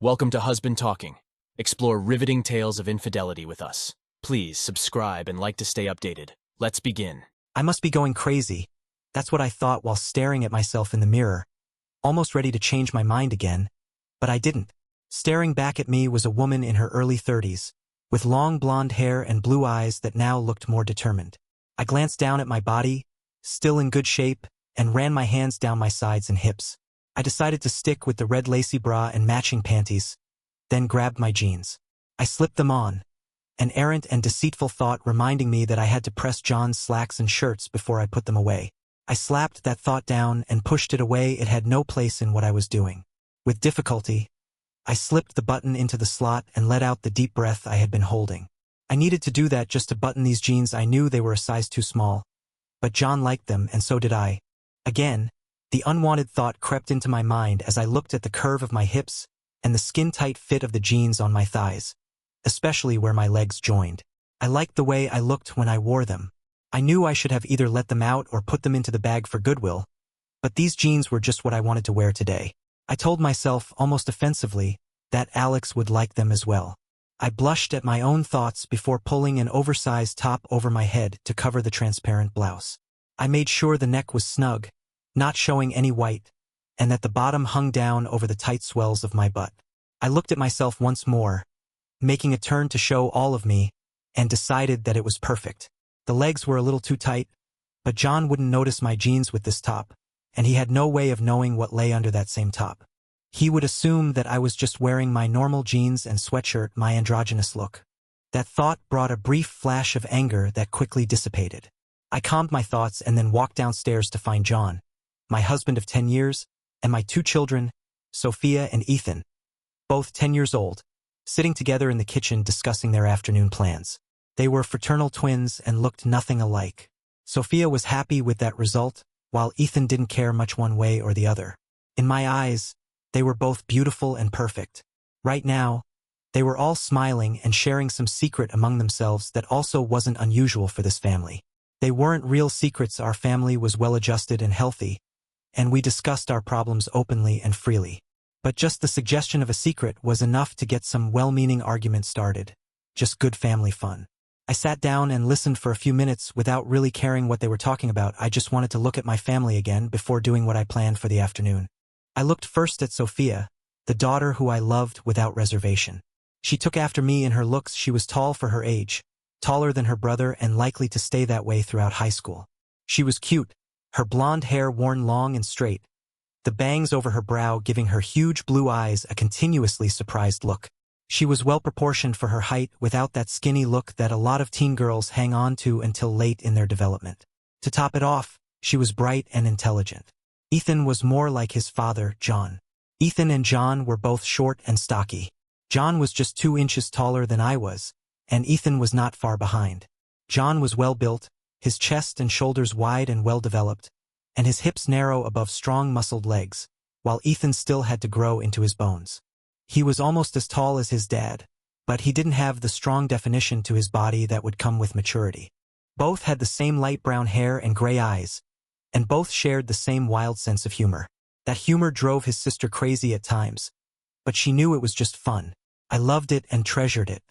Welcome to Husband Talking. Explore riveting tales of infidelity with us. Please subscribe and like to stay updated. Let's begin. I must be going crazy. That's what I thought while staring at myself in the mirror, almost ready to change my mind again, but I didn't. Staring back at me was a woman in her early 30s, with long blonde hair and blue eyes that now looked more determined. I glanced down at my body, still in good shape, and ran my hands down my sides and hips. I decided to stick with the red lacy bra and matching panties, then grabbed my jeans. I slipped them on, an errant and deceitful thought reminding me that I had to press John's slacks and shirts before I put them away. I slapped that thought down and pushed it away. It had no place in what I was doing. With difficulty, I slipped the button into the slot and let out the deep breath I had been holding. I needed to do that just to button these jeans. I knew they were a size too small, but John liked them and so did I. Again, the unwanted thought crept into my mind as I looked at the curve of my hips and the skin-tight fit of the jeans on my thighs, especially where my legs joined. I liked the way I looked when I wore them. I knew I should have either let them out or put them into the bag for Goodwill, but these jeans were just what I wanted to wear today. I told myself, almost offensively, that Alex would like them as well. I blushed at my own thoughts before pulling an oversized top over my head to cover the transparent blouse. I made sure the neck was snug, not showing any white, and that the bottom hung down over the tight swells of my butt. I looked at myself once more, making a turn to show all of me, and decided that it was perfect. The legs were a little too tight, but John wouldn't notice my jeans with this top, and he had no way of knowing what lay under that same top. He would assume that I was just wearing my normal jeans and sweatshirt, my androgynous look. That thought brought a brief flash of anger that quickly dissipated. I calmed my thoughts and then walked downstairs to find John, my husband of 10 years, and my two children, Sophia and Ethan, both 10 years old, sitting together in the kitchen discussing their afternoon plans. They were fraternal twins and looked nothing alike. Sophia was happy with that result, while Ethan didn't care much one way or the other. In my eyes, they were both beautiful and perfect. Right now, they were all smiling and sharing some secret among themselves that also wasn't unusual for this family. They weren't real secrets. Our family was well-adjusted and healthy, and we discussed our problems openly and freely. But just the suggestion of a secret was enough to get some well-meaning arguments started. Just good family fun. I sat down and listened for a few minutes without really caring what they were talking about. I just wanted to look at my family again before doing what I planned for the afternoon. I looked first at Sophia, the daughter who I loved without reservation. She took after me in her looks. She was tall for her age, taller than her brother and likely to stay that way throughout high school. She was cute, her blonde hair worn long and straight, the bangs over her brow giving her huge blue eyes a continuously surprised look. She was well-proportioned for her height without that skinny look that a lot of teen girls hang on to until late in their development. To top it off, she was bright and intelligent. Ethan was more like his father, John. Ethan and John were both short and stocky. John was just 2 inches taller than I was, and Ethan was not far behind. John was well-built, his chest and shoulders wide and well-developed, and his hips narrow above strong muscled legs, while Ethan still had to grow into his bones. He was almost as tall as his dad, but he didn't have the strong definition to his body that would come with maturity. Both had the same light brown hair and gray eyes, and both shared the same wild sense of humor. That humor drove his sister crazy at times, but she knew it was just fun. I loved it and treasured it.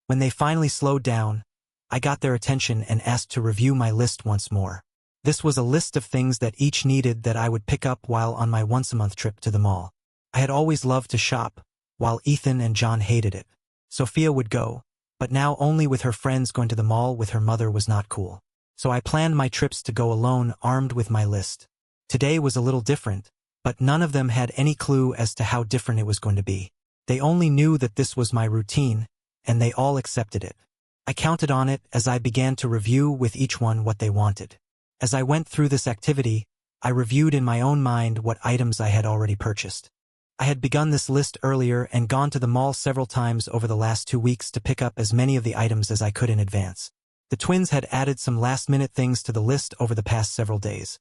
When they finally slowed down, I got their attention and asked to review my list once more. This was a list of things that each needed that I would pick up while on my once-a-month trip to the mall. I had always loved to shop, while Ethan and John hated it. Sophia would go, but now only with her friends. Going to the mall with her mother was not cool. So I planned my trips to go alone, armed with my list. Today was a little different, but none of them had any clue as to how different it was going to be. They only knew that this was my routine, and they all accepted it. I counted on it as I began to review with each one what they wanted. As I went through this activity, I reviewed in my own mind what items I had already purchased. I had begun this list earlier and gone to the mall several times over the last 2 weeks to pick up as many of the items as I could in advance. The twins had added some last-minute things to the list over the past several days,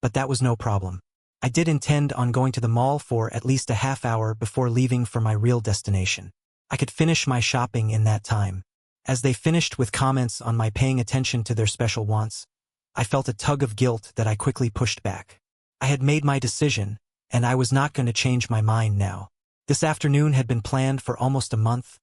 but that was no problem. I did intend on going to the mall for at least a half hour before leaving for my real destination. I could finish my shopping in that time. As they finished with comments on my paying attention to their special wants, I felt a tug of guilt that I quickly pushed back. I had made my decision, and I was not going to change my mind now. This afternoon had been planned for almost a month,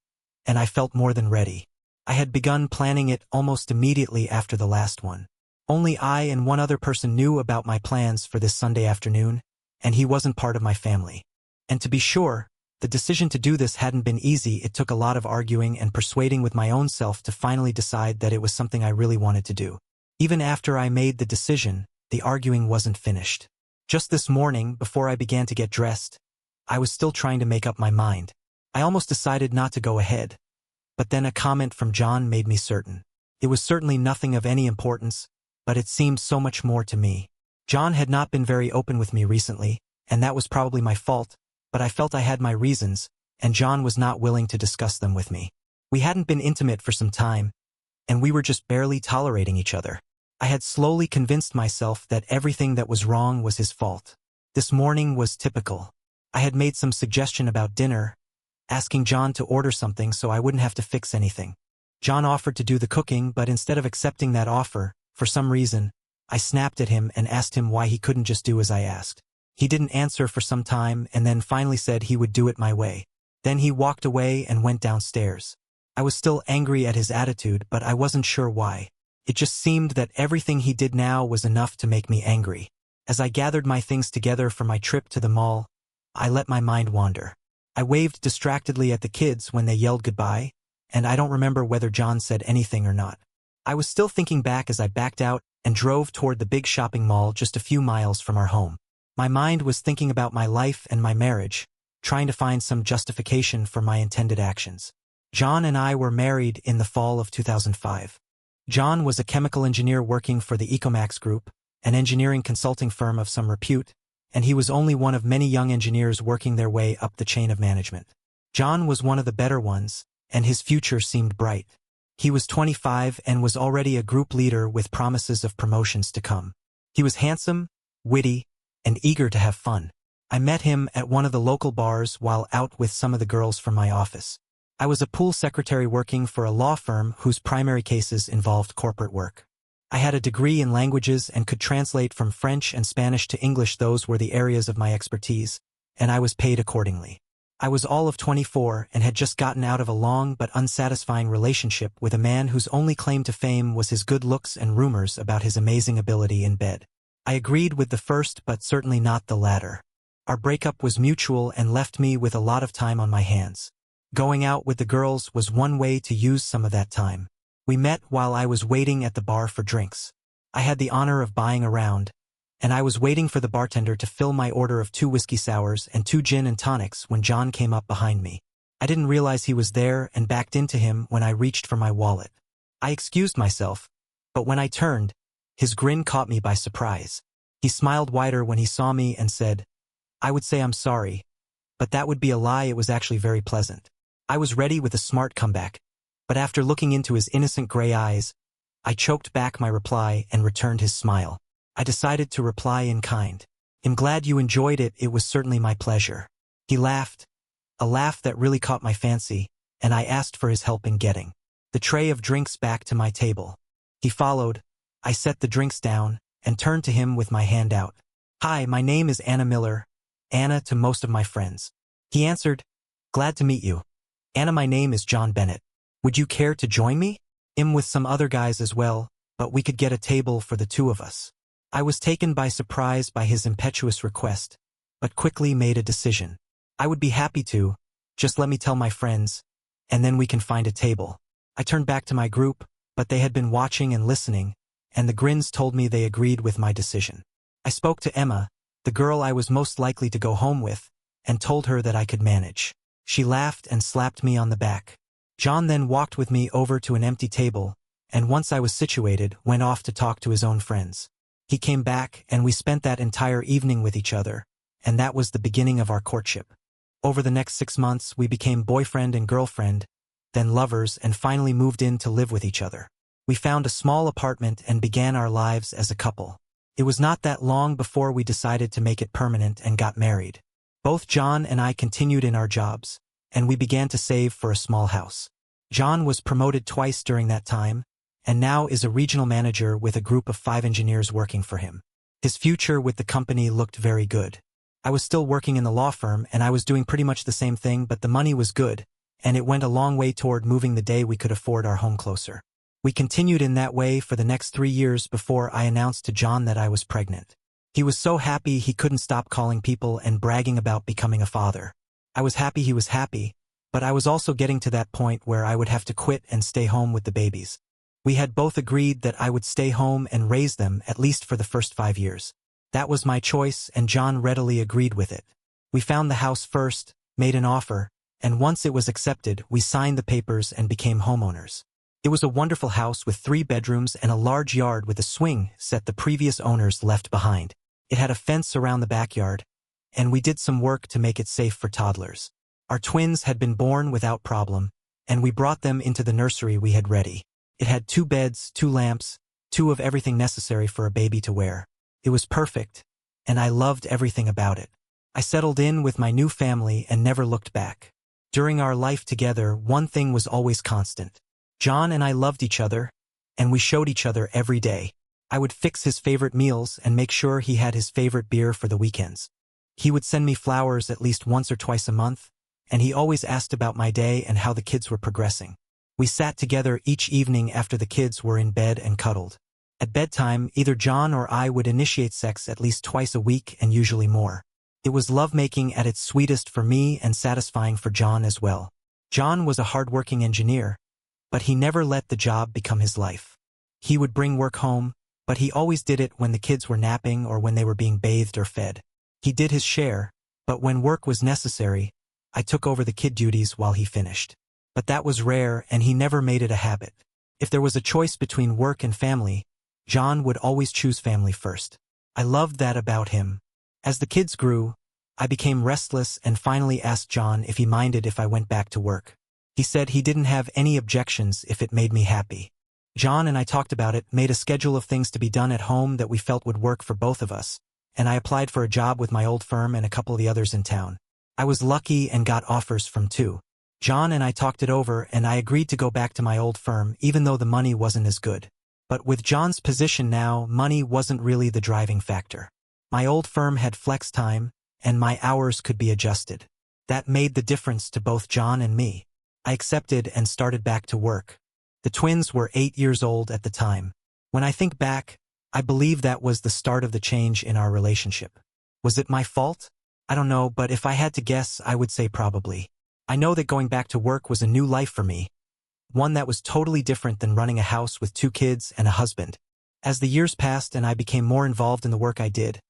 and I felt more than ready. I had begun planning it almost immediately after the last one. Only I and one other person knew about my plans for this Sunday afternoon, and he wasn't part of my family. And to be sure, the decision to do this hadn't been easy. It took a lot of arguing and persuading with my own self to finally decide that it was something I really wanted to do. Even after I made the decision, the arguing wasn't finished. Just this morning, before I began to get dressed, I was still trying to make up my mind. I almost decided not to go ahead. But then a comment from John made me certain. It was certainly nothing of any importance, but it seemed so much more to me. John had not been very open with me recently, and that was probably my fault, but I felt I had my reasons, and John was not willing to discuss them with me. We hadn't been intimate for some time, and we were just barely tolerating each other. I had slowly convinced myself that everything that was wrong was his fault. This morning was typical. I had made some suggestion about dinner, asking John to order something so I wouldn't have to fix anything. John offered to do the cooking, but instead of accepting that offer, for some reason, I snapped at him and asked him why he couldn't just do as I asked. He didn't answer for some time and then finally said he would do it my way. Then he walked away and went downstairs. I was still angry at his attitude, but I wasn't sure why. It just seemed that everything he did now was enough to make me angry. As I gathered my things together for my trip to the mall, I let my mind wander. I waved distractedly at the kids when they yelled goodbye, and I don't remember whether John said anything or not. I was still thinking back as I backed out and drove toward the big shopping mall just a few miles from our home. My mind was thinking about my life and my marriage, trying to find some justification for my intended actions. John and I were married in the fall of 2005. John was a chemical engineer working for the Ecomax Group, an engineering consulting firm of some repute, and he was only one of many young engineers working their way up the chain of management. John was one of the better ones, and his future seemed bright. He was 25 and was already a group leader with promises of promotions to come. He was handsome, witty, and eager to have fun. I met him at one of the local bars while out with some of the girls from my office. I was a pool secretary working for a law firm whose primary cases involved corporate work. I had a degree in languages and could translate from French and Spanish to English. Those were the areas of my expertise, and I was paid accordingly. I was all of 24 and had just gotten out of a long but unsatisfying relationship with a man whose only claim to fame was his good looks and rumors about his amazing ability in bed. I agreed with the first but certainly not the latter. Our breakup was mutual and left me with a lot of time on my hands. Going out with the girls was one way to use some of that time. We met while I was waiting at the bar for drinks. I had the honor of buying a round, and I was waiting for the bartender to fill my order of 2 whiskey sours and 2 gin and tonics when John came up behind me. I didn't realize he was there and backed into him when I reached for my wallet. I excused myself, but when I turned, his grin caught me by surprise. He smiled wider when he saw me and said, "I would say I'm sorry, but that would be a lie. It was actually very pleasant." I was ready with a smart comeback, but after looking into his innocent gray eyes, I choked back my reply and returned his smile. I decided to reply in kind. "I'm glad you enjoyed it. It was certainly my pleasure." He laughed, a laugh that really caught my fancy, and I asked for his help in getting the tray of drinks back to my table. He followed. I set the drinks down and turned to him with my hand out. "Hi, my name is Anna Miller, Anna to most of my friends." He answered, "Glad to meet you." "Anna, my name is John Bennett. Would you care to join me? I'm with some other guys as well, but we could get a table for the 2 of us." I was taken by surprise by his impetuous request, but quickly made a decision. "I would be happy to, just let me tell my friends, and then we can find a table." I turned back to my group, but they had been watching and listening, and the grins told me they agreed with my decision. I spoke to Emma, the girl I was most likely to go home with, and told her that I could manage. She laughed and slapped me on the back. John then walked with me over to an empty table, and once I was situated, went off to talk to his own friends. He came back, and we spent that entire evening with each other, and that was the beginning of our courtship. Over the next 6 months, we became boyfriend and girlfriend, then lovers, and finally moved in to live with each other. We found a small apartment and began our lives as a couple. It was not that long before we decided to make it permanent and got married. Both John and I continued in our jobs, and we began to save for a small house. John was promoted twice during that time, and now is a regional manager with a group of 5 engineers working for him. His future with the company looked very good. I was still working in the law firm and I was doing pretty much the same thing, but the money was good, and it went a long way toward moving the day we could afford our home closer. We continued in that way for the next 3 years before I announced to John that I was pregnant. He was so happy he couldn't stop calling people and bragging about becoming a father. I was happy he was happy, but I was also getting to that point where I would have to quit and stay home with the babies. We had both agreed that I would stay home and raise them at least for the first 5 years. That was my choice, and John readily agreed with it. We found the house first, made an offer, and once it was accepted, we signed the papers and became homeowners. It was a wonderful house with 3 bedrooms and a large yard with a swing set the previous owners left behind. It had a fence around the backyard, and we did some work to make it safe for toddlers. Our twins had been born without problem, and we brought them into the nursery we had ready. It had 2 beds, 2 lamps, 2 of everything necessary for a baby to wear. It was perfect, and I loved everything about it. I settled in with my new family and never looked back. During our life together, one thing was always constant. John and I loved each other, and we showed each other every day. I would fix his favorite meals and make sure he had his favorite beer for the weekends. He would send me flowers at least once or twice a month, and he always asked about my day and how the kids were progressing. We sat together each evening after the kids were in bed and cuddled. At bedtime, either John or I would initiate sex at least twice a week and usually more. It was lovemaking at its sweetest for me and satisfying for John as well. John was a hard-working engineer, but he never let the job become his life. He would bring work home, but he always did it when the kids were napping or when they were being bathed or fed. He did his share, but when work was necessary, I took over the kid duties while he finished. But that was rare, and he never made it a habit. If there was a choice between work and family, John would always choose family first. I loved that about him. As the kids grew, I became restless and finally asked John if he minded if I went back to work. He said he didn't have any objections if it made me happy. John and I talked about it, made a schedule of things to be done at home that we felt would work for both of us, and I applied for a job with my old firm and a couple of the others in town. I was lucky and got offers from 2. John and I talked it over, and I agreed to go back to my old firm even though the money wasn't as good. But with John's position now, money wasn't really the driving factor. My old firm had flex time, and my hours could be adjusted. That made the difference to both John and me. I accepted and started back to work. The twins were 8 years old at the time. When I think back, I believe that was the start of the change in our relationship. Was it my fault? I don't know, but if I had to guess, I would say probably. I know that going back to work was a new life for me, one that was totally different than running a house with 2 kids and a husband. As the years passed and I became more involved in the work I did,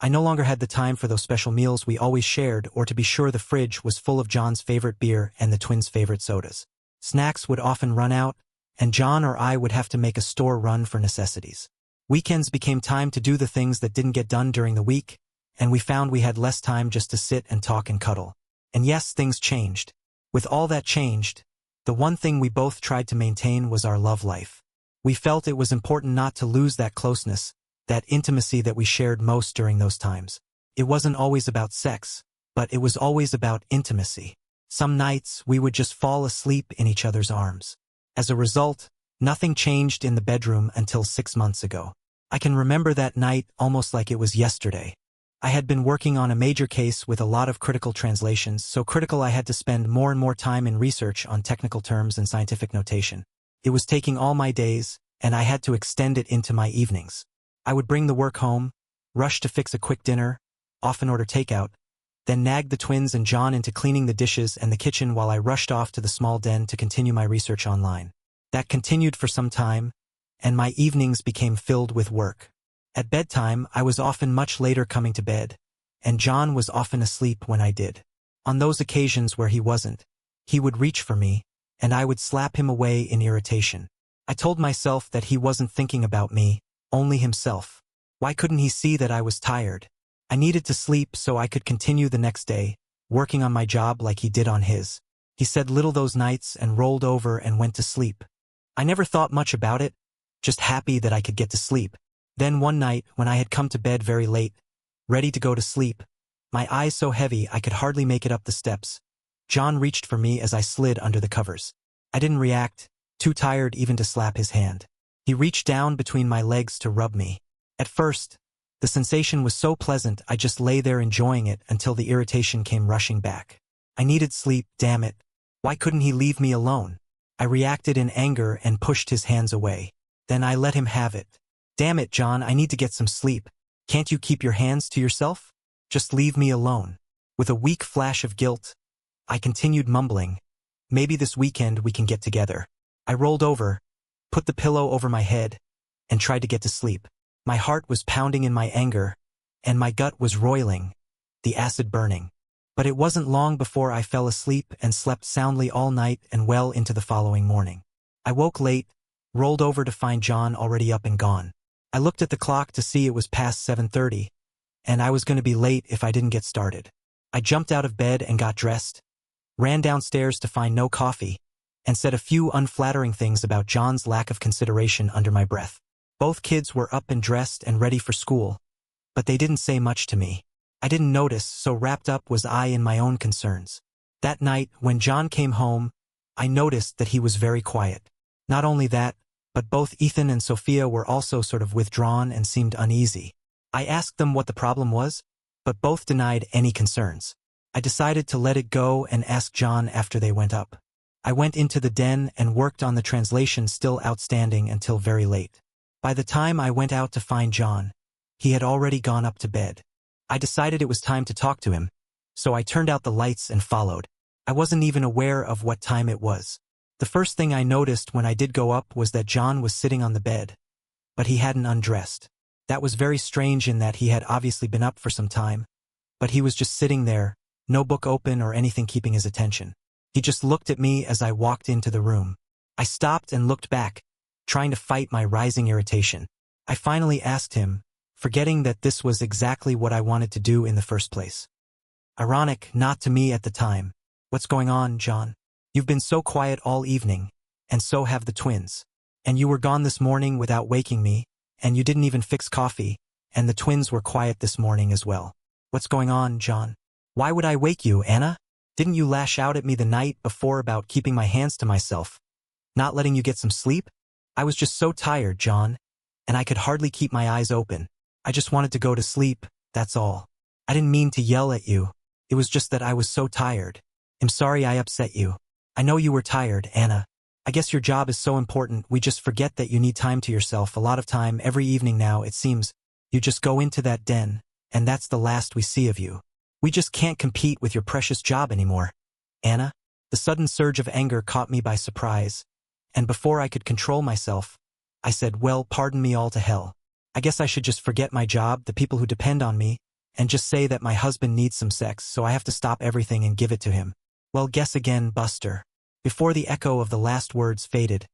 I no longer had the time for those special meals we always shared or to be sure the fridge was full of John's favorite beer and the twins' favorite sodas. Snacks would often run out, and John or I would have to make a store run for necessities. Weekends became time to do the things that didn't get done during the week, and we found we had less time just to sit and talk and cuddle. And yes, things changed. With all that changed, the one thing we both tried to maintain was our love life. We felt it was important not to lose that closeness, that intimacy that we shared most during those times. It wasn't always about sex, but it was always about intimacy. Some nights, we would just fall asleep in each other's arms. As a result, nothing changed in the bedroom until 6 months ago. I can remember that night almost like it was yesterday. I had been working on a major case with a lot of critical translations, so critical I had to spend more and more time in research on technical terms and scientific notation. It was taking all my days, and I had to extend it into my evenings. I would bring the work home, rush to fix a quick dinner, often order takeout, then nag the twins and John into cleaning the dishes and the kitchen while I rushed off to the small den to continue my research online. That continued for some time, and my evenings became filled with work. At bedtime, I was often much later coming to bed, and John was often asleep when I did. On those occasions where he wasn't, he would reach for me, and I would slap him away in irritation. I told myself that he wasn't thinking about me, only himself. Why couldn't he see that I was tired? I needed to sleep so I could continue the next day, working on my job like he did on his. He said little those nights and rolled over and went to sleep. I never thought much about it, just happy that I could get to sleep. Then one night, when I had come to bed very late, ready to go to sleep, my eyes so heavy I could hardly make it up the steps, John reached for me as I slid under the covers. I didn't react, too tired even to slap his hand. He reached down between my legs to rub me. At first, The sensation was so pleasant I just lay there enjoying it until the irritation came rushing back. I needed sleep, damn it. Why couldn't he leave me alone? I reacted in anger and pushed his hands away. Then I let him have it. Damn it, John, I need to get some sleep. Can't you keep your hands to yourself? Just leave me alone. With a weak flash of guilt, I continued mumbling, maybe this weekend we can get together. I rolled over, put the pillow over my head, and tried to get to sleep. My heart was pounding in my anger, and my gut was roiling, the acid burning. But it wasn't long before I fell asleep and slept soundly all night and well into the following morning. I woke late, rolled over to find John already up and gone. I looked at the clock to see it was past 7:30, and I was going to be late if I didn't get started. I jumped out of bed and got dressed, ran downstairs to find no coffee, and said a few unflattering things about John's lack of consideration under my breath. Both kids were up and dressed and ready for school, but they didn't say much to me. I didn't notice, so wrapped up was I in my own concerns. That night, when John came home, I noticed that he was very quiet. Not only that, but both Ethan and Sophia were also sort of withdrawn and seemed uneasy. I asked them what the problem was, but both denied any concerns. I decided to let it go and ask John after they went up. I went into the den and worked on the translation still outstanding until very late. By the time I went out to find John, he had already gone up to bed. I decided it was time to talk to him, so I turned out the lights and followed. I wasn't even aware of what time it was. The first thing I noticed when I did go up was that John was sitting on the bed, but he hadn't undressed. That was very strange in that he had obviously been up for some time, but he was just sitting there, no book open or anything keeping his attention. He just looked at me as I walked into the room. I stopped and looked back, trying to fight my rising irritation. I finally asked him, forgetting that this was exactly what I wanted to do in the first place. Ironic, not to me at the time. What's going on, John? You've been so quiet all evening, and so have the twins. And you were gone this morning without waking me, and you didn't even fix coffee, and the twins were quiet this morning as well. What's going on, John? Why would I wake you, Anna? Didn't you lash out at me the night before about keeping my hands to myself? Not letting you get some sleep? I was just so tired, John, and I could hardly keep my eyes open. I just wanted to go to sleep, that's all. I didn't mean to yell at you. It was just that I was so tired. I'm sorry I upset you. I know you were tired, Anna. I guess your job is so important we just forget that you need time to yourself a lot of time every evening now, it seems. You just go into that den, and that's the last we see of you. We just can't compete with your precious job anymore. Anna? The sudden surge of anger caught me by surprise, and before I could control myself, I said, well, pardon me all to hell. I guess I should just forget my job, the people who depend on me, and just say that my husband needs some sex, so I have to stop everything and give it to him. Well, guess again, Buster. Before the echo of the last words faded,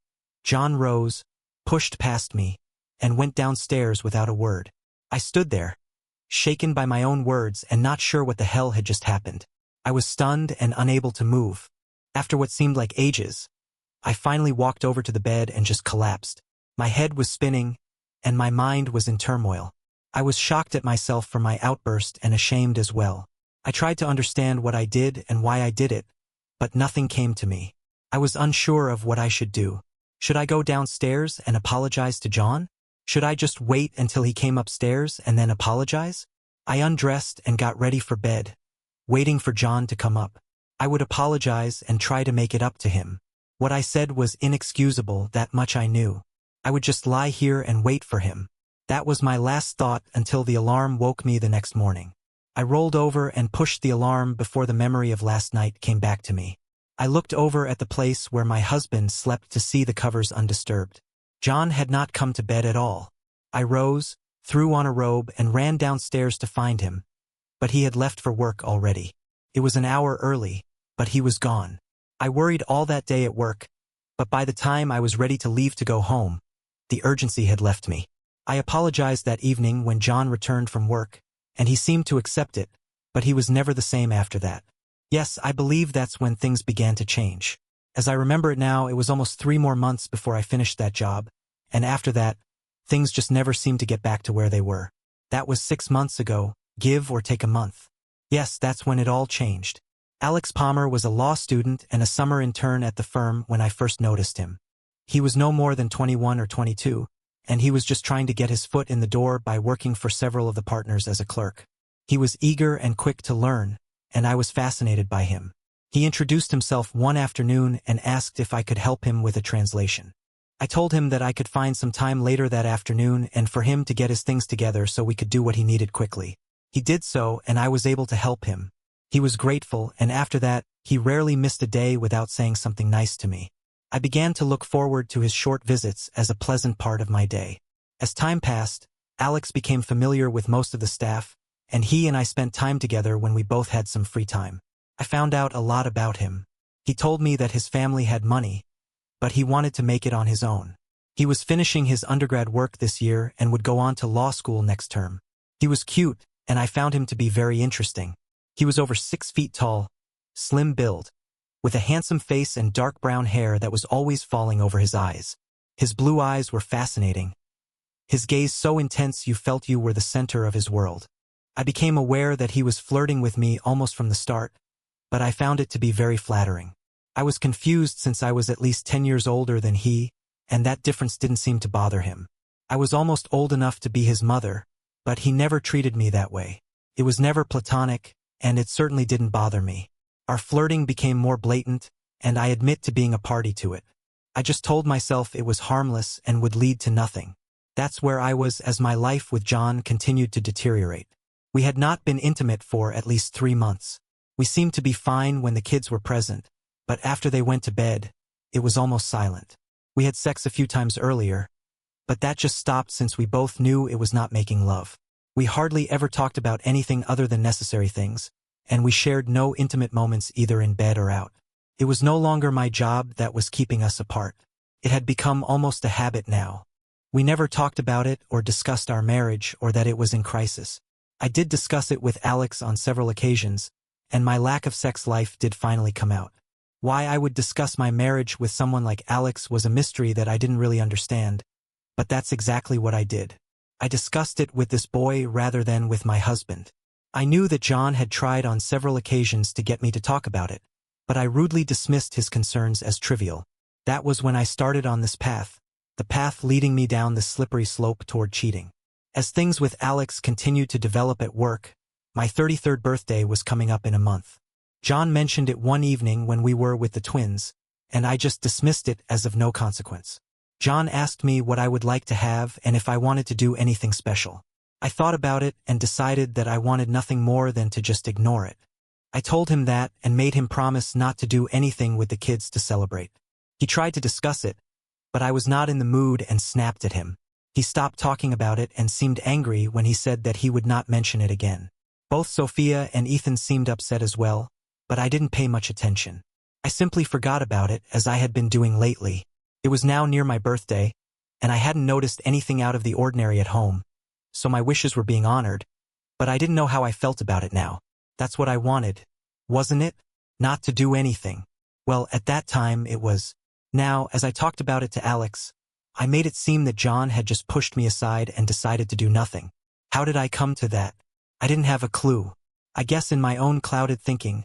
John rose, pushed past me, and went downstairs without a word. I stood there, shaken by my own words and not sure what the hell had just happened. I was stunned and unable to move. After what seemed like ages, I finally walked over to the bed and just collapsed. My head was spinning, and my mind was in turmoil. I was shocked at myself for my outburst and ashamed as well. I tried to understand what I did and why I did it, but nothing came to me. I was unsure of what I should do. Should I go downstairs and apologize to John? Should I just wait until he came upstairs and then apologize? I undressed and got ready for bed, waiting for John to come up. I would apologize and try to make it up to him. What I said was inexcusable, that much I knew. I would just lie here and wait for him. That was my last thought until the alarm woke me the next morning. I rolled over and pushed the alarm before the memory of last night came back to me. I looked over at the place where my husband slept to see the covers undisturbed. John had not come to bed at all. I rose, threw on a robe, and ran downstairs to find him, but he had left for work already. It was an hour early, but he was gone. I worried all that day at work, but by the time I was ready to leave to go home, the urgency had left me. I apologized that evening when John returned from work, and he seemed to accept it, but he was never the same after that. Yes, I believe that's when things began to change. As I remember it now, it was almost 3 more months before I finished that job, and after that, things just never seemed to get back to where they were. That was 6 months ago, give or take a month. Yes, that's when it all changed. Alex Palmer was a law student and a summer intern at the firm when I first noticed him. He was no more than 21 or 22, and he was just trying to get his foot in the door by working for several of the partners as a clerk. He was eager and quick to learn, and I was fascinated by him. He introduced himself one afternoon and asked if I could help him with a translation. I told him that I could find some time later that afternoon and for him to get his things together so we could do what he needed quickly. He did so, and I was able to help him. He was grateful, and after that, he rarely missed a day without saying something nice to me. I began to look forward to his short visits as a pleasant part of my day. As time passed, Alex became familiar with most of the staff, and he and I spent time together when we both had some free time. I found out a lot about him. He told me that his family had money, but he wanted to make it on his own. He was finishing his undergrad work this year and would go on to law school next term. He was cute, and I found him to be very interesting. He was over 6 feet tall, slim build, with a handsome face and dark brown hair that was always falling over his eyes. His blue eyes were fascinating. His gaze so intense you felt you were the center of his world. I became aware that he was flirting with me almost from the start, but I found it to be very flattering. I was confused since I was at least 10 years older than he, and that difference didn't seem to bother him. I was almost old enough to be his mother, but he never treated me that way. It was never platonic, and it certainly didn't bother me. Our flirting became more blatant, and I admit to being a party to it. I just told myself it was harmless and would lead to nothing. That's where I was as my life with John continued to deteriorate. We had not been intimate for at least 3 months. We seemed to be fine when the kids were present, but after they went to bed, it was almost silent. We had sex a few times earlier, but that just stopped since we both knew it was not making love. We hardly ever talked about anything other than necessary things, and we shared no intimate moments either in bed or out. It was no longer my job that was keeping us apart. It had become almost a habit now. We never talked about it or discussed our marriage or that it was in crisis. I did discuss it with Alex on several occasions, and my lack of sex life did finally come out. Why I would discuss my marriage with someone like Alex was a mystery that I didn't really understand, but that's exactly what I did. I discussed it with this boy rather than with my husband. I knew that John had tried on several occasions to get me to talk about it, but I rudely dismissed his concerns as trivial. That was when I started on this path, the path leading me down the slippery slope toward cheating. As things with Alex continued to develop at work, my 33rd birthday was coming up in a month. John mentioned it one evening when we were with the twins, and I just dismissed it as of no consequence. John asked me what I would like to have and if I wanted to do anything special. I thought about it and decided that I wanted nothing more than to just ignore it. I told him that and made him promise not to do anything with the kids to celebrate. He tried to discuss it, but I was not in the mood and snapped at him. He stopped talking about it and seemed angry when he said that he would not mention it again. Both Sophia and Ethan seemed upset as well, but I didn't pay much attention. I simply forgot about it as I had been doing lately. It was now near my birthday, and I hadn't noticed anything out of the ordinary at home, so my wishes were being honored, but I didn't know how I felt about it now. That's what I wanted, wasn't it? Not to do anything. Well, at that time it was. Now, as I talked about it to Alex, I made it seem that John had just pushed me aside and decided to do nothing. How did I come to that? I didn't have a clue. I guess in my own clouded thinking,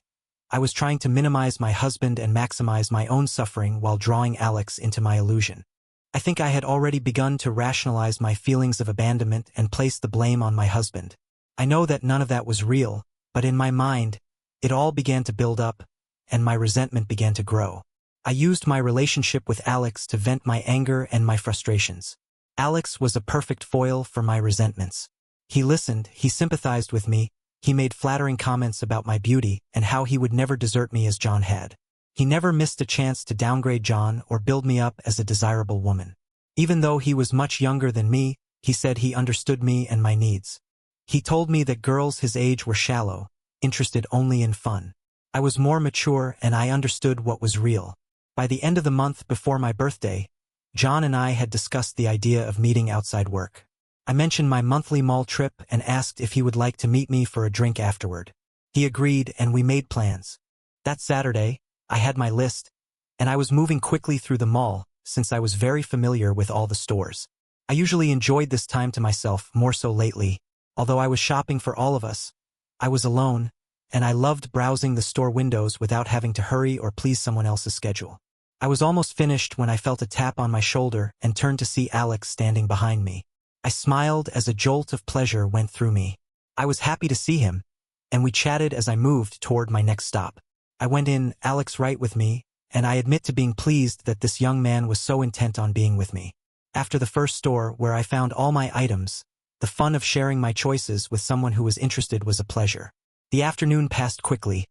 I was trying to minimize my husband and maximize my own suffering while drawing Alex into my illusion. I think I had already begun to rationalize my feelings of abandonment and place the blame on my husband. I know that none of that was real, but in my mind, it all began to build up, and my resentment began to grow. I used my relationship with Alex to vent my anger and my frustrations. Alex was a perfect foil for my resentments. He listened, he sympathized with me, he made flattering comments about my beauty and how he would never desert me as John had. He never missed a chance to downgrade John or build me up as a desirable woman. Even though he was much younger than me, he said he understood me and my needs. He told me that girls his age were shallow, interested only in fun. I was more mature and I understood what was real. By the end of the month before my birthday, John and I had discussed the idea of meeting outside work. I mentioned my monthly mall trip and asked if he would like to meet me for a drink afterward. He agreed and we made plans. That Saturday, I had my list, and I was moving quickly through the mall since I was very familiar with all the stores. I usually enjoyed this time to myself, more so lately. Although I was shopping for all of us, I was alone, and I loved browsing the store windows without having to hurry or please someone else's schedule. I was almost finished when I felt a tap on my shoulder and turned to see Alex standing behind me. I smiled as a jolt of pleasure went through me. I was happy to see him, and we chatted as I moved toward my next stop. I went in, Alex right with me, and I admit to being pleased that this young man was so intent on being with me. After the first store where I found all my items, the fun of sharing my choices with someone who was interested was a pleasure. The afternoon passed quickly,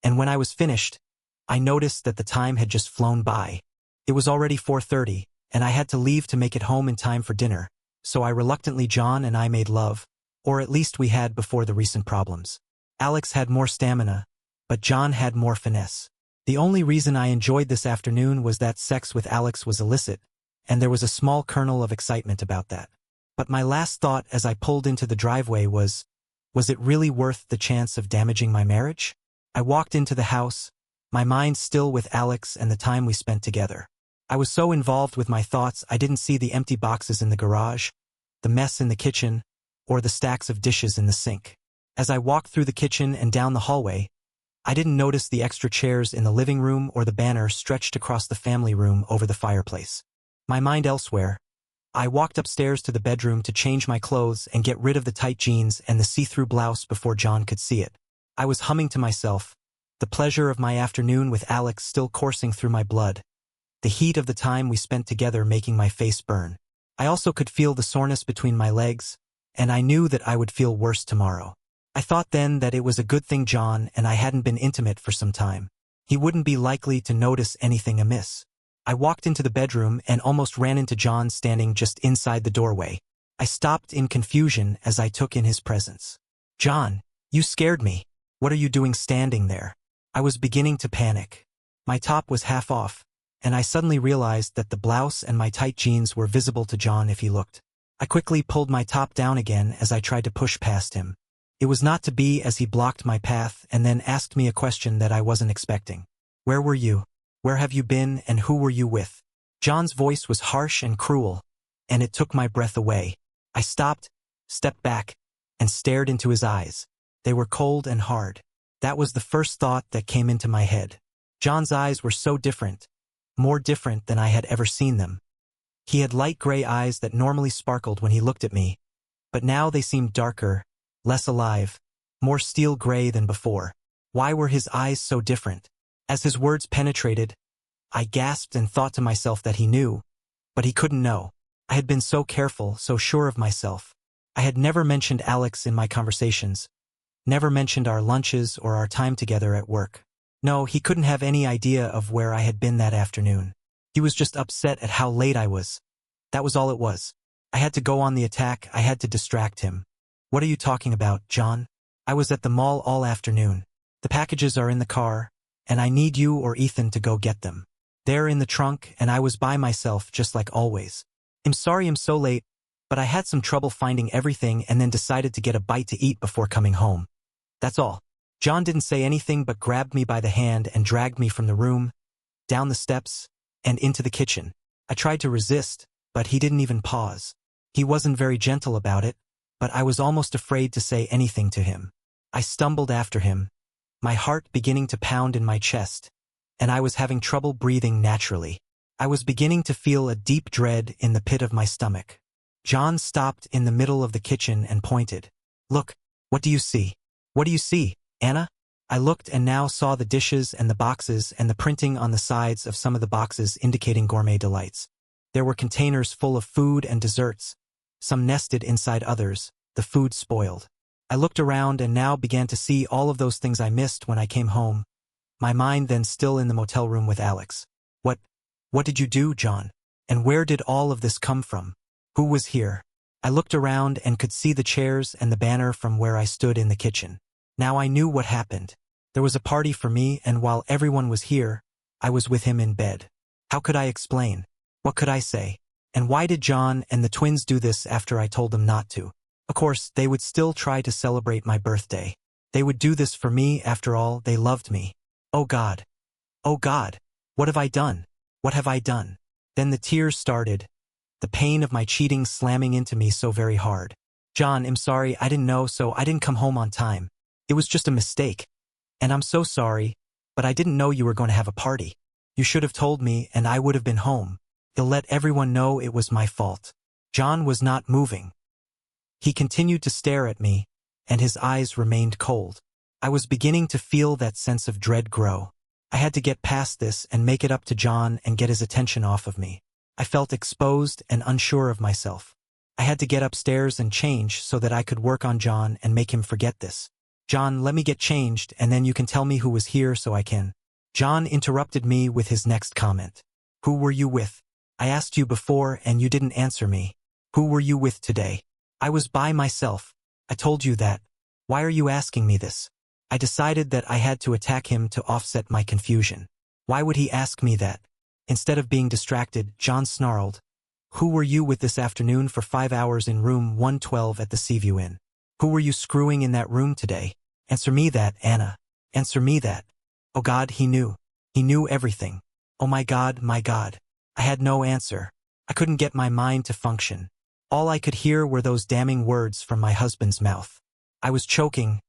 and when I was finished, I noticed that the time had just flown by. It was already 4:30, and I had to leave to make it home in time for dinner, so John and I made love, or at least we had before the recent problems. Alex had more stamina, but John had more finesse. The only reason I enjoyed this afternoon was that sex with Alex was illicit, and there was a small kernel of excitement about that. But my last thought as I pulled into the driveway was it really worth the chance of damaging my marriage? I walked into the house, my mind still with Alex and the time we spent together. I was so involved with my thoughts I didn't see the empty boxes in the garage, the mess in the kitchen, or the stacks of dishes in the sink. As I walked through the kitchen and down the hallway, I didn't notice the extra chairs in the living room or the banner stretched across the family room over the fireplace. My mind elsewhere, I walked upstairs to the bedroom to change my clothes and get rid of the tight jeans and the see-through blouse before John could see it. I was humming to myself, the pleasure of my afternoon with Alex still coursing through my blood, the heat of the time we spent together making my face burn. I also could feel the soreness between my legs, and I knew that I would feel worse tomorrow. I thought then that it was a good thing John and I hadn't been intimate for some time. He wouldn't be likely to notice anything amiss. I walked into the bedroom and almost ran into John standing just inside the doorway. I stopped in confusion as I took in his presence. "John, you scared me. What are you doing standing there?" I was beginning to panic. My top was half off, and I suddenly realized that the blouse and my tight jeans were visible to John if he looked. I quickly pulled my top down again as I tried to push past him. It was not to be as he blocked my path and then asked me a question that I wasn't expecting. "Where were you? Where have you been and who were you with?" John's voice was harsh and cruel, and it took my breath away. I stopped, stepped back, and stared into his eyes. They were cold and hard. That was the first thought that came into my head. John's eyes were so different, more different than I had ever seen them. He had light gray eyes that normally sparkled when he looked at me, but now they seemed darker, less alive, more steel gray than before. Why were his eyes so different? As his words penetrated, I gasped and thought to myself that he knew, but he couldn't know. I had been so careful, so sure of myself. I had never mentioned Alex in my conversations, never mentioned our lunches or our time together at work. No, he couldn't have any idea of where I had been that afternoon. He was just upset at how late I was. That was all it was. I had to go on the attack, I had to distract him. "What are you talking about, John?" "I was at the mall all afternoon. The packages are in the car, and I need you or Ethan to go get them. They're in the trunk, and I was by myself just like always. I'm sorry I'm so late, but I had some trouble finding everything and then decided to get a bite to eat before coming home. That's all." John didn't say anything but grabbed me by the hand and dragged me from the room, down the steps, and into the kitchen. I tried to resist, but he didn't even pause. He wasn't very gentle about it, but I was almost afraid to say anything to him. I stumbled after him, my heart beginning to pound in my chest, and I was having trouble breathing naturally. I was beginning to feel a deep dread in the pit of my stomach. John stopped in the middle of the kitchen and pointed. "Look, what do you see?" "What do you see, Anna?" I looked and now saw the dishes and the boxes and the printing on the sides of some of the boxes indicating gourmet delights. There were containers full of food and desserts, some nested inside others, the food spoiled. I looked around and now began to see all of those things I missed when I came home, my mind then still in the motel room with Alex. What did you do, John? And where did all of this come from? Who was here?" I looked around and could see the chairs and the banner from where I stood in the kitchen. Now I knew what happened. There was a party for me, and while everyone was here, I was with him in bed. How could I explain? What could I say? And why did John and the twins do this after I told them not to? Of course, they would still try to celebrate my birthday. They would do this for me, after all, they loved me. Oh God. Oh God. What have I done? What have I done? Then the tears started, the pain of my cheating slamming into me so very hard. "John, I'm sorry, I didn't know, so I didn't come home on time. It was just a mistake. And I'm so sorry, but I didn't know you were going to have a party. You should have told me and I would have been home. He'll let everyone know it was my fault. John was not moving. He continued to stare at me, and his eyes remained cold. I was beginning to feel that sense of dread grow. I had to get past this and make it up to John and get his attention off of me. I felt exposed and unsure of myself. I had to get upstairs and change so that I could work on John and make him forget this. John, let me get changed and then you can tell me who was here so I can. John interrupted me with his next comment. Who were you with? I asked you before and you didn't answer me. Who were you with today? I was by myself. I told you that. Why are you asking me this? I decided that I had to attack him to offset my confusion. Why would he ask me that? Instead of being distracted, John snarled. Who were you with this afternoon for 5 hours in room 112 at the Seaview Inn? Who were you screwing in that room today? Answer me that, Anna. Answer me that. Oh God, he knew. He knew everything. Oh my God, my God. I had no answer. I couldn't get my mind to function. All I could hear were those damning words from my husband's mouth. I was choking.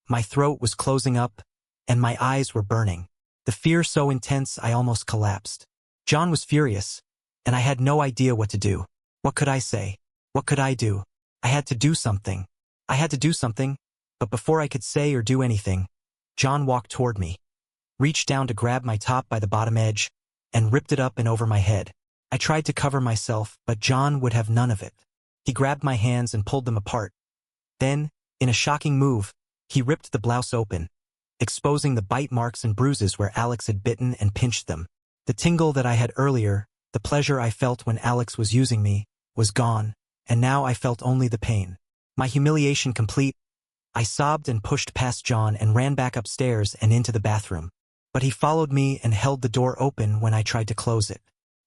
My throat was closing up, and my eyes were burning. The fear so intense I almost collapsed. John was furious, and I had no idea what to do. What could I say? What could I do? I had to do something. I had to do something, but before I could say or do anything, John walked toward me, reached down to grab my top by the bottom edge, and ripped it up and over my head. I tried to cover myself, but John would have none of it. He grabbed my hands and pulled them apart. Then, in a shocking move, he ripped the blouse open, exposing the bite marks and bruises where Alex had bitten and pinched them. The tingle that I had earlier, the pleasure I felt when Alex was using me, was gone, and now I felt only the pain. My humiliation complete, I sobbed and pushed past John and ran back upstairs and into the bathroom. But he followed me and held the door open when I tried to close it.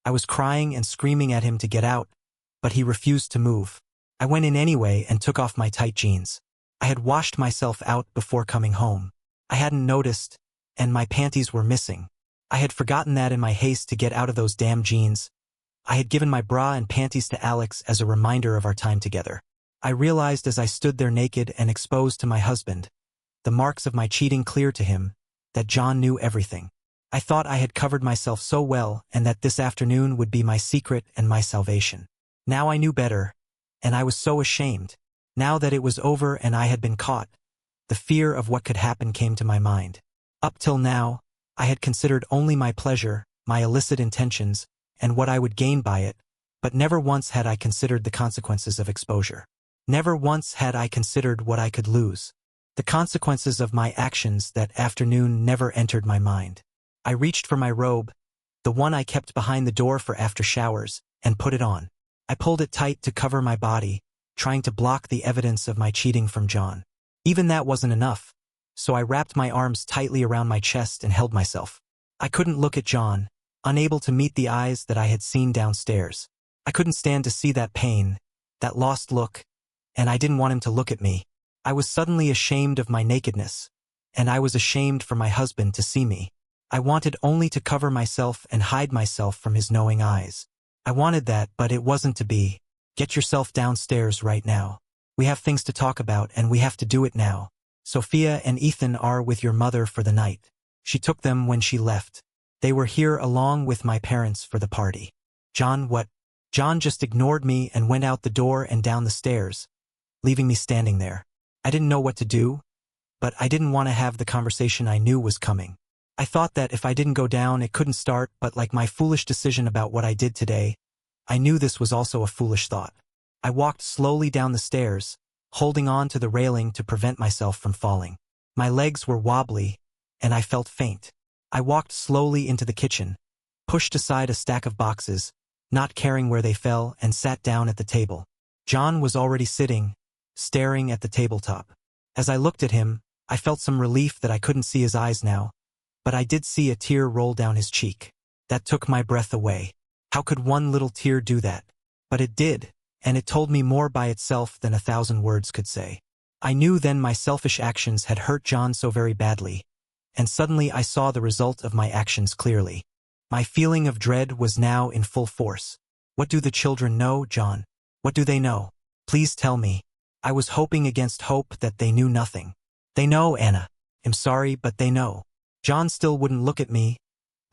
I was crying and screaming at him to get out, but he refused to move. I went in anyway and took off my tight jeans. I had washed myself out before coming home. I hadn't noticed, and my panties were missing. I had forgotten that in my haste to get out of those damn jeans. I had given my bra and panties to Alex as a reminder of our time together. I realized as I stood there naked and exposed to my husband, the marks of my cheating clear to him, that John knew everything. I thought I had covered myself so well and that this afternoon would be my secret and my salvation. Now I knew better, and I was so ashamed. Now that it was over and I had been caught, the fear of what could happen came to my mind. Up till now, I had considered only my pleasure, my illicit intentions, and what I would gain by it, but never once had I considered the consequences of exposure. Never once had I considered what I could lose. The consequences of my actions that afternoon never entered my mind. I reached for my robe, the one I kept behind the door for after showers, and put it on. I pulled it tight to cover my body, trying to block the evidence of my cheating from John. Even that wasn't enough, so I wrapped my arms tightly around my chest and held myself. I couldn't look at John, unable to meet the eyes that I had seen downstairs. I couldn't stand to see that pain, that lost look, and I didn't want him to look at me. I was suddenly ashamed of my nakedness, and I was ashamed for my husband to see me. I wanted only to cover myself and hide myself from his knowing eyes. I wanted that, but it wasn't to be. Get yourself downstairs right now. We have things to talk about and we have to do it now. Sophia and Ethan are with your mother for the night. She took them when she left. They were here along with my parents for the party. John, what? John just ignored me and went out the door and down the stairs, leaving me standing there. I didn't know what to do, but I didn't want to have the conversation I knew was coming. I thought that if I didn't go down, it couldn't start, but like my foolish decision about what I did today, I knew this was also a foolish thought. I walked slowly down the stairs, holding on to the railing to prevent myself from falling. My legs were wobbly, and I felt faint. I walked slowly into the kitchen, pushed aside a stack of boxes, not caring where they fell, and sat down at the table. John was already sitting, staring at the tabletop. As I looked at him, I felt some relief that I couldn't see his eyes now, but I did see a tear roll down his cheek. That took my breath away. How could one little tear do that? But it did, and it told me more by itself than 1,000 words could say. I knew then my selfish actions had hurt John so very badly, and suddenly I saw the result of my actions clearly. My feeling of dread was now in full force. What do the children know, John? What do they know? Please tell me. I was hoping against hope that they knew nothing. They know, Anna. I'm sorry, but they know. John still wouldn't look at me,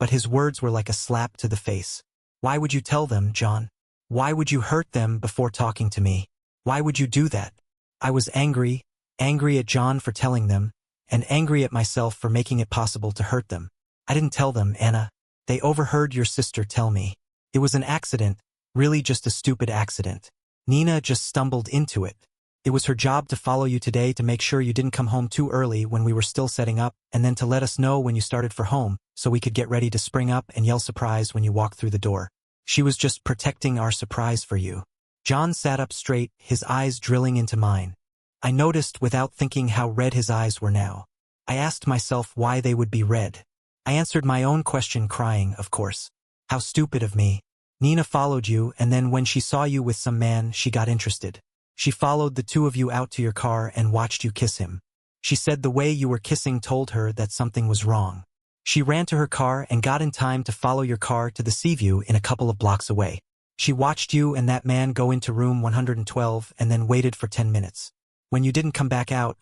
but his words were like a slap to the face. Why would you tell them, John? Why would you hurt them before talking to me? Why would you do that? I was angry at John for telling them, and angry at myself for making it possible to hurt them. I didn't tell them, Anna. They overheard your sister tell me. It was an accident, really just a stupid accident. Nina just stumbled into it. It was her job to follow you today to make sure you didn't come home too early when we were still setting up, and then to let us know when you started for home, so we could get ready to spring up and yell surprise when you walked through the door. She was just protecting our surprise for you. John sat up straight, his eyes drilling into mine. I noticed without thinking how red his eyes were now. I asked myself why they would be red. I answered my own question crying, of course. How stupid of me. Nina followed you, and then when she saw you with some man, she got interested. She followed the two of you out to your car and watched you kiss him. She said the way you were kissing told her that something was wrong. She ran to her car and got in time to follow your car to the Seaview in a couple of blocks away. She watched you and that man go into room 112 and then waited for 10 minutes. When you didn't come back out,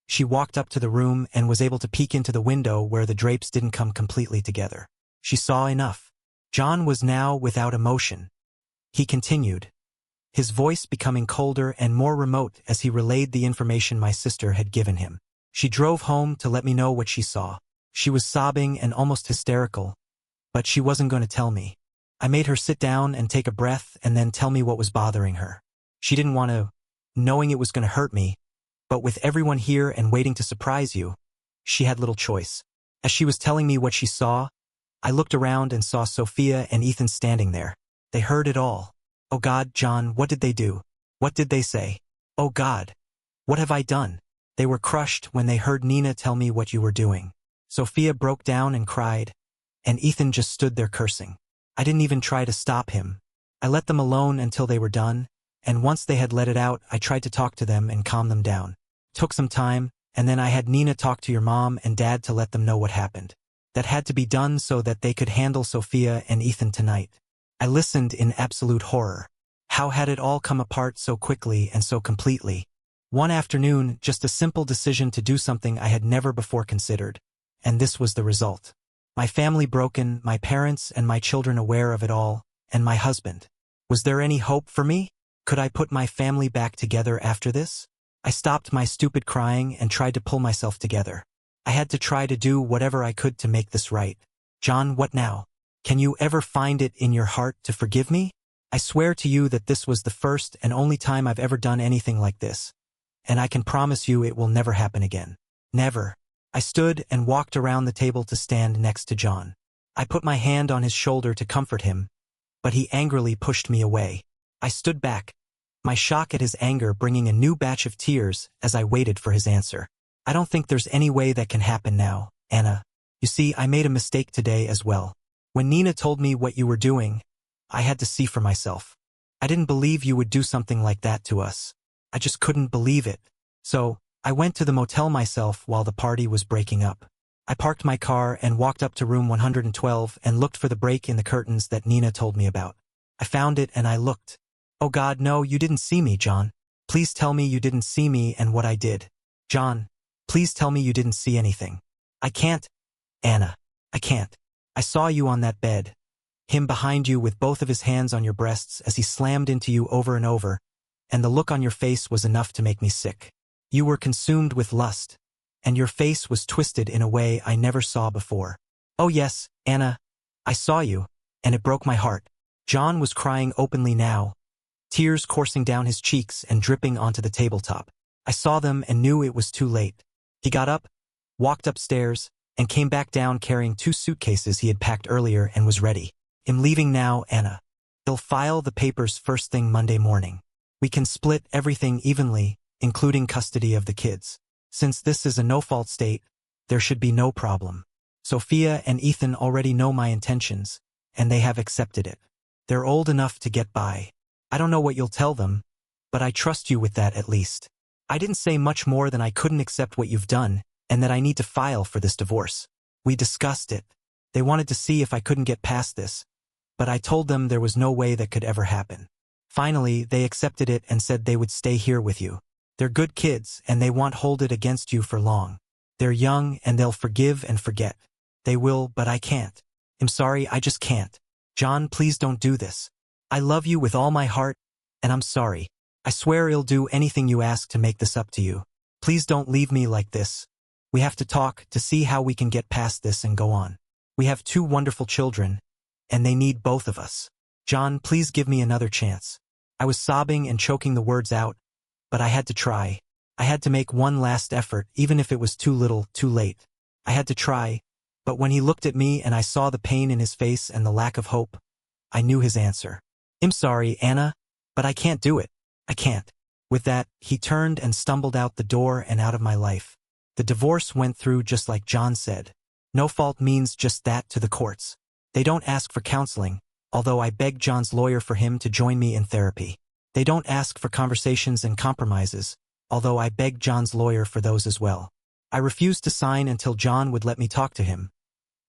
she walked up to the room and was able to peek into the window where the drapes didn't come completely together. She saw enough. John was now without emotion. He continued, his voice becoming colder and more remote as he relayed the information my sister had given him. She drove home to let me know what she saw. She was sobbing and almost hysterical, but she wasn't going to tell me. I made her sit down and take a breath and then tell me what was bothering her. She didn't want to, knowing it was going to hurt me, but with everyone here and waiting to surprise you, she had little choice. As she was telling me what she saw, I looked around and saw Sophia and Ethan standing there. They heard it all. Oh God, John, what did they do? What did they say? Oh God, what have I done? They were crushed when they heard Nina tell me what you were doing. Sophia broke down and cried, and Ethan just stood there cursing. I didn't even try to stop him. I let them alone until they were done, and once they had let it out, I tried to talk to them and calm them down. Took some time, and then I had Nina talk to your mom and dad to let them know what happened. That had to be done so that they could handle Sophia and Ethan tonight. I listened in absolute horror. How had it all come apart so quickly and so completely? One afternoon, just a simple decision to do something I had never before considered. And this was the result. My family broken, my parents and my children aware of it all, and my husband. Was there any hope for me? Could I put my family back together after this? I stopped my stupid crying and tried to pull myself together. I had to try to do whatever I could to make this right. John, what now? Can you ever find it in your heart to forgive me? I swear to you that this was the first and only time I've ever done anything like this. And I can promise you it will never happen again. Never. I stood and walked around the table to stand next to John. I put my hand on his shoulder to comfort him, but he angrily pushed me away. I stood back, my shock at his anger bringing a new batch of tears as I waited for his answer. I don't think there's any way that can happen now, Anna. You see, I made a mistake today as well. When Nina told me what you were doing, I had to see for myself. I didn't believe you would do something like that to us. I just couldn't believe it. So, I went to the motel myself while the party was breaking up. I parked my car and walked up to room 112 and looked for the break in the curtains that Nina told me about. I found it and I looked. Oh God, no, you didn't see me, John. Please tell me you didn't see me and what I did. John, please tell me you didn't see anything. I can't. Anna, I can't. I saw you on that bed. Him behind you with both of his hands on your breasts as he slammed into you over and over, and the look on your face was enough to make me sick. You were consumed with lust, and your face was twisted in a way I never saw before. Oh yes, Anna, I saw you, and it broke my heart. John was crying openly now, tears coursing down his cheeks and dripping onto the tabletop. I saw them and knew it was too late. He got up, walked upstairs, and came back down carrying 2 suitcases he had packed earlier and was ready. I'm leaving now, Anna. He'll file the papers first thing Monday morning. We can split everything evenly, including custody of the kids. Since this is a no-fault state, there should be no problem. Sophia and Ethan already know my intentions, and they have accepted it. They're old enough to get by. I don't know what you'll tell them, but I trust you with that at least. I didn't say much more than I couldn't accept what you've done, and that I need to file for this divorce. We discussed it. They wanted to see if I couldn't get past this, but I told them there was no way that could ever happen. Finally, they accepted it and said they would stay here with you. They're good kids, and they won't hold it against you for long. They're young, and they'll forgive and forget. They will, but I can't. I'm sorry, I just can't. John, please don't do this. I love you with all my heart, and I'm sorry. I swear I'll do anything you ask to make this up to you. Please don't leave me like this. We have to talk to see how we can get past this and go on. We have 2 wonderful children, and they need both of us. John, please give me another chance. I was sobbing and choking the words out, but I had to try. I had to make one last effort, even if it was too little, too late. I had to try, but when he looked at me and I saw the pain in his face and the lack of hope, I knew his answer. I'm sorry, Anna, but I can't do it. I can't. With that, he turned and stumbled out the door and out of my life. The divorce went through just like John said. No fault means just that to the courts. They don't ask for counseling, although I begged John's lawyer for him to join me in therapy. They don't ask for conversations and compromises, although I begged John's lawyer for those as well. I refused to sign until John would let me talk to him.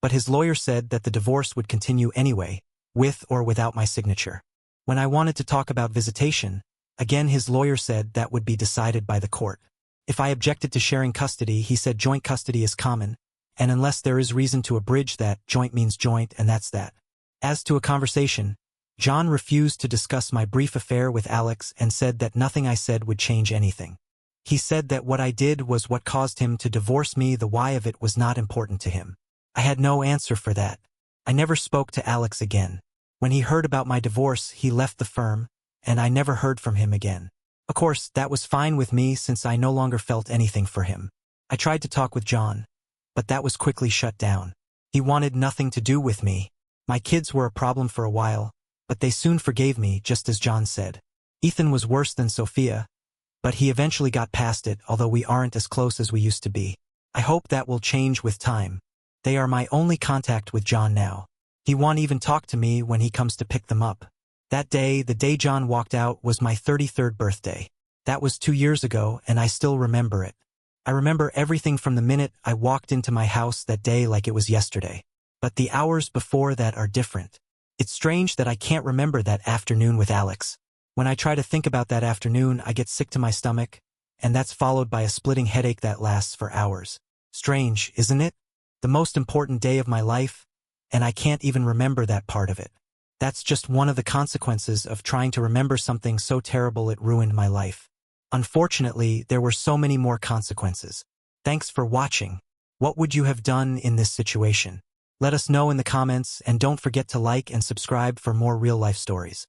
But his lawyer said that the divorce would continue anyway, with or without my signature. When I wanted to talk about visitation, again his lawyer said that would be decided by the court. If I objected to sharing custody, he said joint custody is common, and unless there is reason to abridge that, joint means joint, and that's that. As to a conversation, John refused to discuss my brief affair with Alex and said that nothing I said would change anything. He said that what I did was what caused him to divorce me. The why of it was not important to him. I had no answer for that. I never spoke to Alex again. When he heard about my divorce, he left the firm, and I never heard from him again. Of course, that was fine with me since I no longer felt anything for him. I tried to talk with John, but that was quickly shut down. He wanted nothing to do with me. My kids were a problem for a while, but they soon forgave me, just as John said. Ethan was worse than Sophia, but he eventually got past it, although we aren't as close as we used to be. I hope that will change with time. They are my only contact with John now. He won't even talk to me when he comes to pick them up. That day, the day John walked out, was my 33rd birthday. That was 2 years ago, and I still remember it. I remember everything from the minute I walked into my house that day like it was yesterday. But the hours before that are different. It's strange that I can't remember that afternoon with Alex. When I try to think about that afternoon, I get sick to my stomach, and that's followed by a splitting headache that lasts for hours. Strange, isn't it? The most important day of my life, and I can't even remember that part of it. That's just one of the consequences of trying to remember something so terrible it ruined my life. Unfortunately, there were so many more consequences. Thanks for watching. What would you have done in this situation? Let us know in the comments, and don't forget to like and subscribe for more real-life stories.